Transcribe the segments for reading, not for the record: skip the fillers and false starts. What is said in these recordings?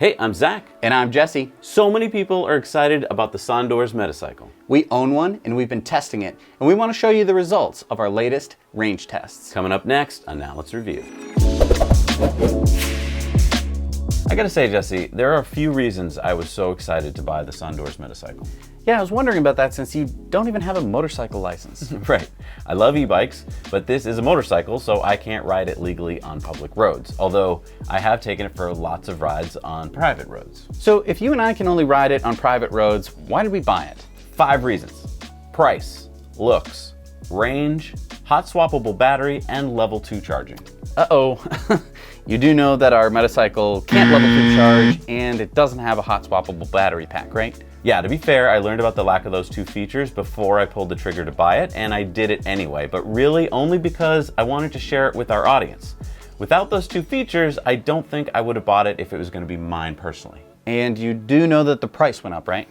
Hey, I'm Zach. And I'm Jesse. So many people are excited about the Sondors Metacycle. We own one and we've been testing it, and we want to show you the results of our latest range tests. Coming up next on Now Let's Review. I gotta say, Jesse, there are a few reasons I was so excited to buy the Sondors Metacycle. Yeah, I was wondering about that since you don't even have a motorcycle license. Right. I love e-bikes, but this is a motorcycle, so I can't ride it legally on public roads, although I have taken it for lots of rides on private roads. So if you and I can only ride it on private roads, why did we buy it? 5 reasons: price, looks, range, hot swappable battery, and level 2 charging. Uh-oh. You do know that our Metacycle can't level 2 charge, and it doesn't have a hot swappable battery pack, right? Yeah, to be fair, I learned about the lack of those 2 features before I pulled the trigger to buy it, and I did it anyway, but really only because I wanted to share it with our audience. Without those 2 features, I don't think I would have bought it if it was going to be mine personally. And you do know that the price went up, right?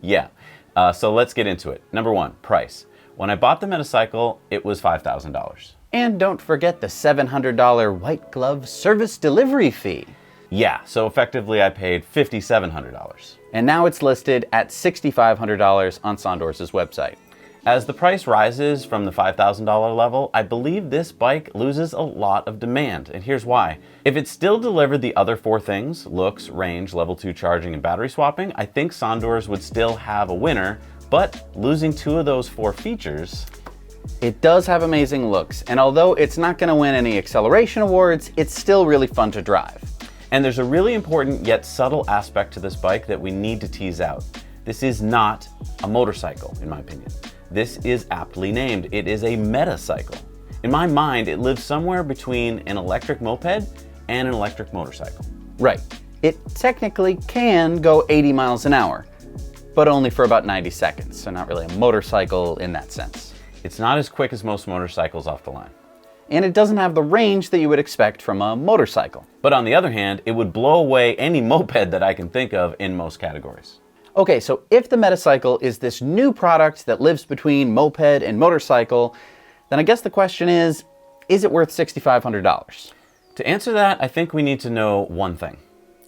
Yeah, so let's get into it. Number 1, price. When I bought the Metacycle, it was $5,000. And don't forget the $700 white glove service delivery fee. Yeah, so effectively I paid $5,700. And now it's listed at $6,500 on Sondors' website. As the price rises from the $5,000 level, I believe this bike loses a lot of demand, and here's why. If it still delivered the other 4 things, looks, range, level 2 charging, and battery swapping, I think Sondors would still have a winner, but losing 2 of those 4 features... It does have amazing looks, and although it's not going to win any acceleration awards, it's still really fun to drive. And there's a really important yet subtle aspect to this bike that we need to tease out. This is not a motorcycle, in my opinion. This is aptly named. It is a metacycle. In my mind, it lives somewhere between an electric moped and an electric motorcycle. Right. It technically can go 80 miles an hour, but only for about 90 seconds, so not really a motorcycle in that sense. It's not as quick as most motorcycles off the line. And it doesn't have the range that you would expect from a motorcycle. But on the other hand, it would blow away any moped that I can think of in most categories. Okay, so if the Metacycle is this new product that lives between moped and motorcycle, then I guess the question is it worth $6,500? To answer that, I think we need to know one thing.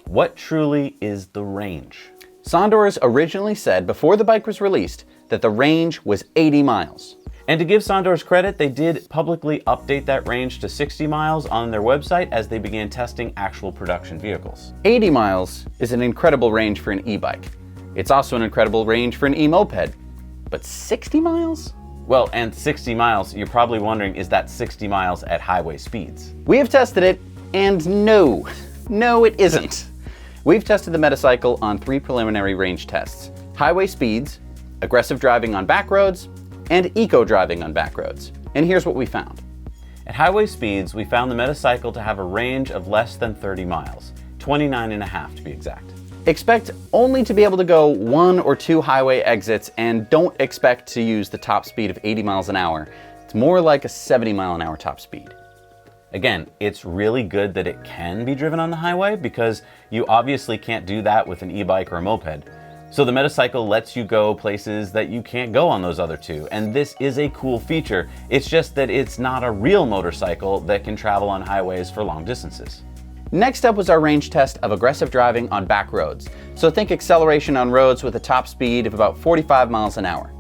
What truly is the range? Sondors originally said before the bike was released that the range was 80 miles. And to give Sondors credit, they did publicly update that range to 60 miles on their website as they began testing actual production vehicles. 80 miles is an incredible range for an e-bike. It's also an incredible range for an e-moped. But 60 miles? Well, and 60 miles, you're probably wondering, is that 60 miles at highway speeds? We have tested it, and no, it isn't. We've tested the Metacycle on 3 preliminary range tests: highway speeds, aggressive driving on back roads, and eco-driving on back roads. And here's what we found. At highway speeds, we found the Metacycle to have a range of less than 30 miles, 29.5 to be exact. Expect only to be able to go 1 or 2 highway exits, and don't expect to use the top speed of 80 miles an hour. It's more like a 70 mile an hour top speed. Again, it's really good that it can be driven on the highway because you obviously can't do that with an e-bike or a moped. So the Metacycle lets you go places that you can't go on those other 2, and this is a cool feature. It's just that it's not a real motorcycle that can travel on highways for long distances. Next up was our range test of aggressive driving on back roads. So think acceleration on roads with a top speed of about 45 miles an hour.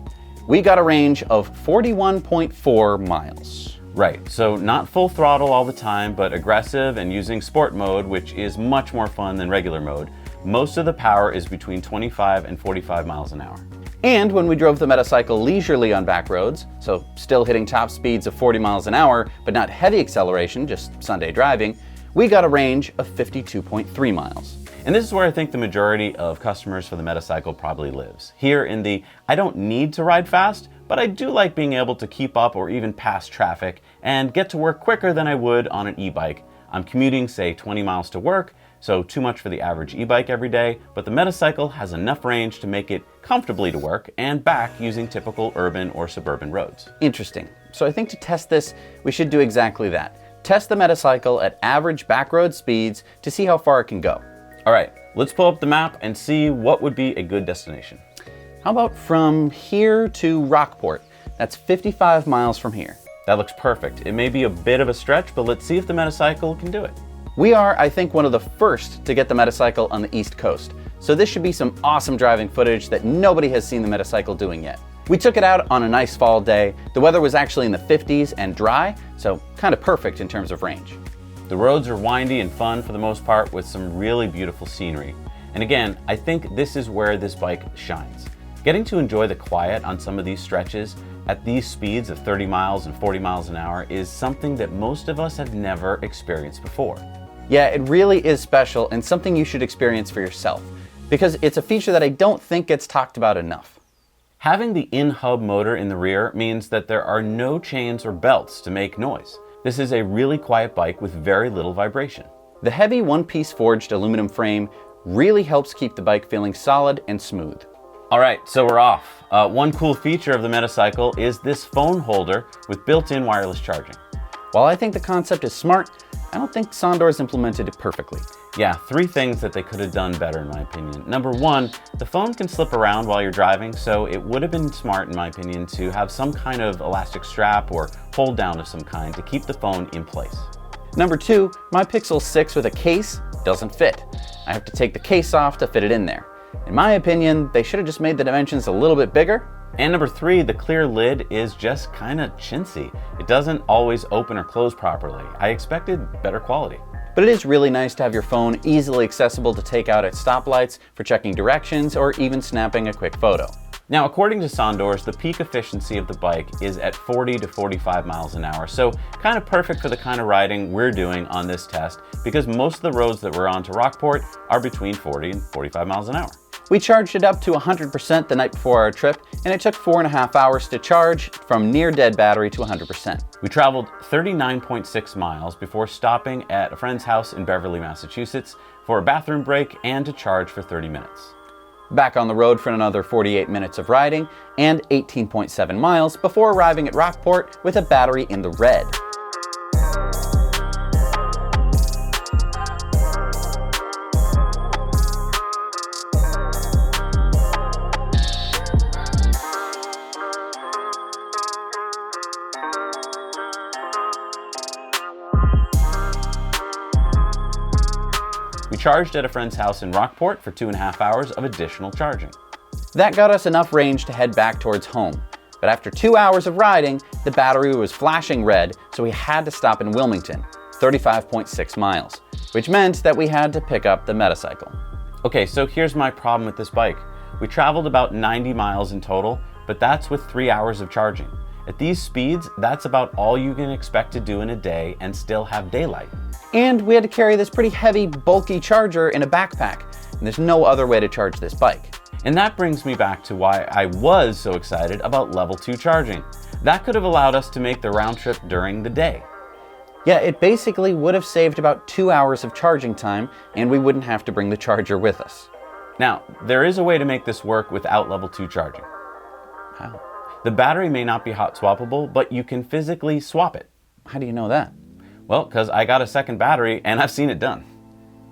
We got a range of 41.4 miles. Right, so not full throttle all the time, but aggressive and using sport mode, which is much more fun than regular mode. Most of the power is between 25 and 45 miles an hour. And when we drove the Metacycle leisurely on back roads, so still hitting top speeds of 40 miles an hour, but not heavy acceleration, just Sunday driving, we got a range of 52.3 miles. And this is where I think the majority of customers for the Metacycle probably lives. Here in the, I don't need to ride fast, but I do like being able to keep up or even pass traffic and get to work quicker than I would on an e-bike. I'm commuting, say, 20 miles to work, so too much for the average e-bike every day, but the Metacycle has enough range to make it comfortably to work and back using typical urban or suburban roads. Interesting. So I think to test this, we should do exactly that. Test the Metacycle at average backroad speeds to see how far it can go. All right, let's pull up the map and see what would be a good destination. How about from here to Rockport? That's 55 miles from here. That looks perfect. It may be a bit of a stretch, but let's see if the Metacycle can do it. We are, I think, one of the first to get the Metacycle on the East Coast, so this should be some awesome driving footage that nobody has seen the Metacycle doing yet. We took it out on a nice fall day. The weather was actually in the 50s and dry, so kind of perfect in terms of range. The roads are windy and fun for the most part, with some really beautiful scenery. And again, I think this is where this bike shines. Getting to enjoy the quiet on some of these stretches at these speeds of 30 miles and 40 miles an hour is something that most of us have never experienced before. Yeah, it really is special and something you should experience for yourself, because it's a feature that I don't think gets talked about enough. Having the in-hub motor in the rear means that there are no chains or belts to make noise. This is a really quiet bike with very little vibration. The heavy one-piece forged aluminum frame really helps keep the bike feeling solid and smooth. All right, so we're off. One cool feature of the Metacycle is this phone holder with built-in wireless charging. While I think the concept is smart, I don't think Sondor's implemented it perfectly. Yeah, 3 things that they could have done better in my opinion. Number 1, the phone can slip around while you're driving, so it would have been smart in my opinion to have some kind of elastic strap or hold down of some kind to keep the phone in place. Number 2, my Pixel 6 with a case doesn't fit. I have to take the case off to fit it in there. In my opinion, they should have just made the dimensions a little bit bigger. And number 3, the clear lid is just kind of chintzy. It doesn't always open or close properly. I expected better quality. But it is really nice to have your phone easily accessible to take out at stoplights for checking directions or even snapping a quick photo. Now, according to Sondors, the peak efficiency of the bike is at 40 to 45 miles an hour, so kind of perfect for the kind of riding we're doing on this test, because most of the roads that we're on to Rockport are between 40 and 45 miles an hour. We charged it up to 100% the night before our trip, and it took 4.5 hours to charge from near dead battery to 100%. We traveled 39.6 miles before stopping at a friend's house in Beverly, Massachusetts for a bathroom break and to charge for 30 minutes. Back on the road for another 48 minutes of riding and 18.7 miles before arriving at Rockport with a battery in the red. We charged at a friend's house in Rockport for 2.5 hours of additional charging. That got us enough range to head back towards home. But after 2 hours of riding, the battery was flashing red, so we had to stop in Wilmington, 35.6 miles, which meant that we had to pick up the Metacycle. Okay, so here's my problem with this bike. We traveled about 90 miles in total, but that's with 3 hours of charging. At these speeds, that's about all you can expect to do in a day and still have daylight. And we had to carry this pretty heavy, bulky charger in a backpack, and there's no other way to charge this bike. And that brings me back to why I was so excited about level 2 charging. That could have allowed us to make the round trip during the day. Yeah, it basically would have saved about 2 hours of charging time, and we wouldn't have to bring the charger with us. Now, there is a way to make this work without level 2 charging. How? The battery may not be hot swappable, but you can physically swap it. How do you know that? Well, because I got a second battery and I've seen it done.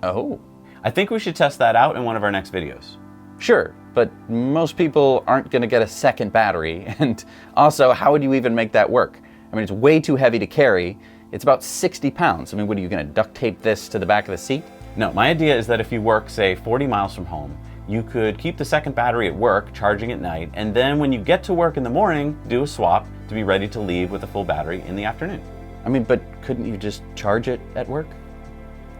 Oh. I think we should test that out in one of our next videos. Sure, but most people aren't going to get a second battery, and also, how would you even make that work? I mean, it's way too heavy to carry. It's about 60 pounds. I mean, what are you going to duct tape this to the back of the seat? No, my idea is that if you work, say, 40 miles from home, you could keep the second battery at work, charging at night, and then when you get to work in the morning, do a swap to be ready to leave with a full battery in the afternoon. I mean, but couldn't you just charge it at work?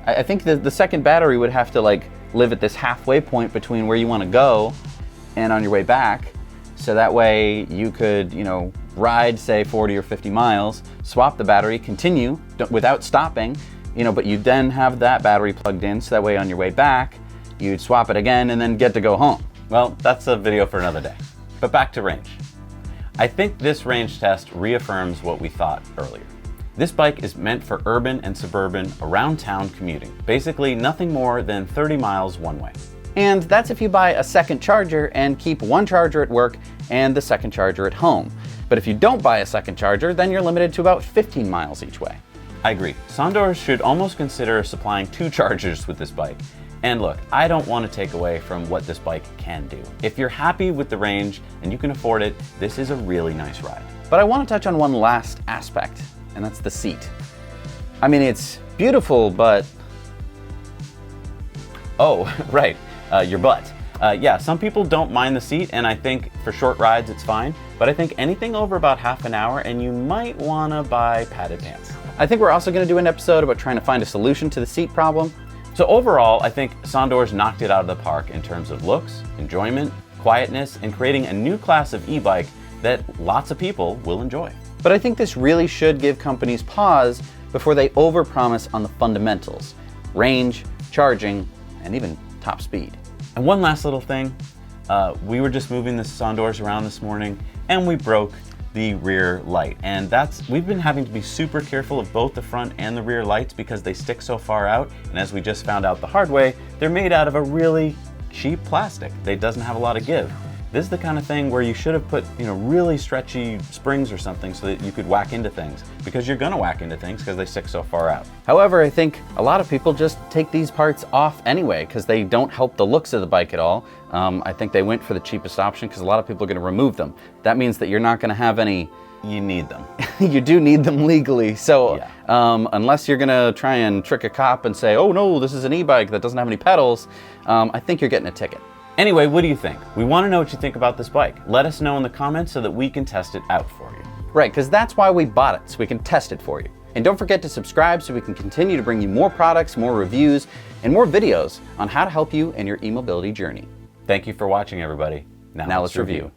I think the second battery would have to live at this halfway point between where you want to go and on your way back. So that way you could, ride, say 40 or 50 miles, swap the battery, continue without stopping, but you then have that battery plugged in. So that way on your way back, you'd swap it again and then get to go home. Well, that's a video for another day. But back to range. I think this range test reaffirms what we thought earlier. This bike is meant for urban and suburban around town commuting. Basically nothing more than 30 miles one way. And that's if you buy a second charger and keep one charger at work and the second charger at home. But if you don't buy a second charger, then you're limited to about 15 miles each way. I agree. Sondor should almost consider supplying 2 chargers with this bike. And look, I don't want to take away from what this bike can do. If you're happy with the range and you can afford it, this is a really nice ride. But I want to touch on one last aspect, and that's the seat. I mean, it's beautiful, but Oh, right, your butt. Yeah, some people don't mind the seat, and I think for short rides it's fine, but I think anything over about half an hour and you might wanna buy padded pants. I think we're also going to do an episode about trying to find a solution to the seat problem. So overall, I think Sondor's knocked it out of the park in terms of looks, enjoyment, quietness, and creating a new class of e-bike that lots of people will enjoy. But I think this really should give companies pause before they overpromise on the fundamentals: range, charging, and even top speed. And one last little thing, we were just moving the Sondors around this morning and we broke the rear light. And we've been having to be super careful of both the front and the rear lights because they stick so far out. And as we just found out the hard way, they're made out of a really cheap plastic. It doesn't have a lot of give. This is the kind of thing where you should have put, really stretchy springs or something so that you could whack into things, because you're gonna whack into things because they stick so far out. However, I think a lot of people just take these parts off anyway because they don't help the looks of the bike at all. I think they went for the cheapest option because a lot of people are gonna remove them. That means that you're not gonna have any. You need them. You do need them legally. So Yeah. unless you're gonna try and trick a cop and say, oh no, this is an e-bike that doesn't have any pedals, I think you're getting a ticket. Anyway, what do you think? We want to know what you think about this bike. Let us know in the comments so that we can test it out for you. Right, because that's why we bought it, so we can test it for you. And don't forget to subscribe so we can continue to bring you more products, more reviews, and more videos on how to help you in your e-mobility journey. Thank you for watching, everybody. Now let's review.